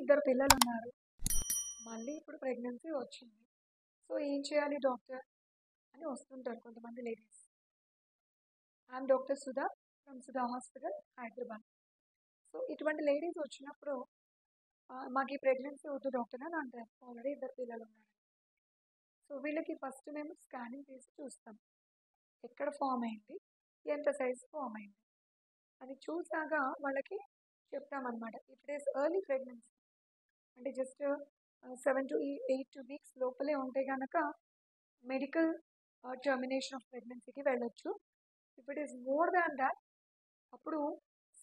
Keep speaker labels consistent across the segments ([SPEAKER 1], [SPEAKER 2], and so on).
[SPEAKER 1] ఇద్దరు పిల్లలున్నారు. మళ్ళీ ఇప్పుడు ప్రెగ్నెన్సీ వచ్చింది. సో, ఏం చేయాలి డాక్టర్ అని వస్తుంటారు కొంతమంది ladies. I'm doctor Sudha from Sudha hospital, Hyderabad. So, ఇటువంటి లేడీస్ వచ్చినప్పుడు మాకు ఈ ప్రెగ్నెన్సీ వద్దు డాక్టర్ అని అంటారు. ఆల్రెడీ ఇద్దరు పిల్లలున్నారు. సో, వీళ్ళకి ఫస్ట్ మేము స్కానింగ్ తీసి చూస్తాం. ఎక్కడ ఫామ్ అయింది, ఎంత సైజ్ ఫామ్ అయింది అది చూసాక వాళ్ళకి చెప్తామన్నమాట. If it is early pregnancy అంటే జస్ట్ 7 to 8 వీక్స్ లోపలే ఉంటే కనుక మెడికల్ టర్మినేషన్ ఆఫ్ ప్రెగ్నెన్సీకి వెళ్ళొచ్చు. If it is more than that అప్పుడు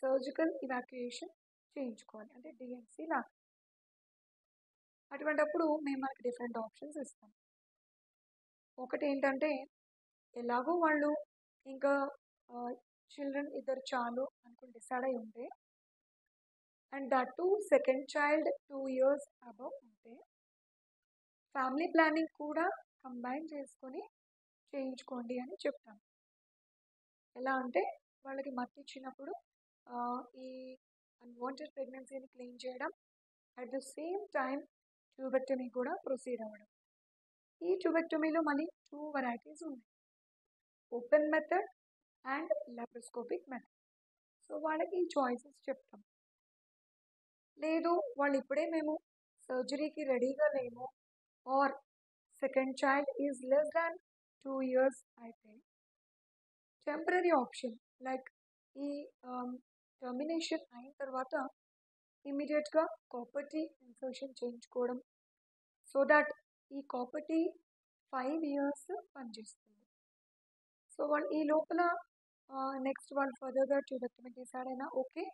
[SPEAKER 1] సర్జికల్ ఇవాక్యుయేషన్ చేయించుకోవాలి, అంటే డిఎన్సీ లాగా. అటువంటప్పుడు మేము మనకి డిఫరెంట్ ఆప్షన్స్ ఇస్తాం. ఒకటి ఏంటంటే ఎలాగో వాళ్ళు ఇంకా చిల్డ్రన్ ఇద్దరు చాలు అనుకుని డిసైడ్ అయి ఉంటే, and that to second child 2 years above ఉంటే ఫ్యామిలీ ప్లానింగ్ కూడా కంబైన్ చేసుకొని చేయించుకోండి అని చెప్తాం. ఎలా అంటే వాళ్ళకి మత్తు ఇచ్చినప్పుడు ఈ అన్వాంటెడ్ ప్రెగ్నెన్సీని క్లీన్ చేయడం, at the same time tubectomy కూడా ప్రొసీడ్ అవ్వడం. ఈ ట్యూబెక్టమీలో మళ్ళీ 2 వెరైటీస్ ఉన్నాయి, open method and laparoscopic method. So వాళ్ళకి ఈ చాయిసెస్ చెప్తాం. లేదు వాళ్ళు ఇప్పుడే మేము సర్జరీకి రెడీగా లేము or second child is less than 2 years అయితే టెంపరీ ఆప్షన్ లైక్ ఈ టర్మినేషన్ అయిన తర్వాత ఇమీడియట్గా కాపర్టీ ఇన్సర్షన్ చేయించుకోవడం, సో దట్ ఈ కాపర్టీ 5 years పనిచేస్తుంది. సో వాళ్ళు ఈ లోపల నెక్స్ట్ వాళ్ళు ఫర్దర్గా ట్యూబెక్టమీ డిసైడ్ అయినా ఓకే,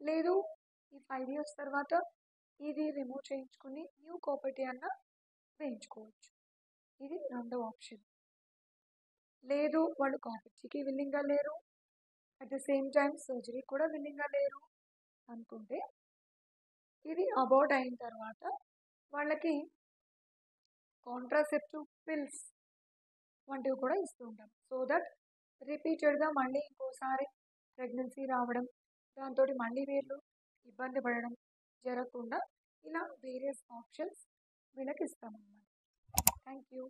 [SPEAKER 1] లేదు ఈ 5 years తర్వాత ఇది రిమూవ్ చేయించుకుని న్యూ కాపర్టీ అన్న వేయించుకోవచ్చు. ఇది రెండవ ఆప్షన్. లేదు వాళ్ళు కాపర్టీకి విల్లింగ్గా లేరు, at the same time surgery కూడా విల్లింగ్గా లేరు అనుకుంటే ఇది అబౌట్ అయిన తర్వాత వాళ్ళకి కాంట్రాసెప్టివ్ పిల్స్ వంటివి కూడా ఇస్తూ ఉంటాం. సో దట్ రిపీటెడ్గా మళ్ళీ ఇంకోసారి ప్రెగ్నెన్సీ రావడం, దాంతో మళ్ళీ వీళ్ళు ఇబ్బంది పడడం జరగకుండా ఇలా వేరియస్ ఆప్షన్స్ వీళ్ళకి ఇస్తామన్నమాట. Thank you.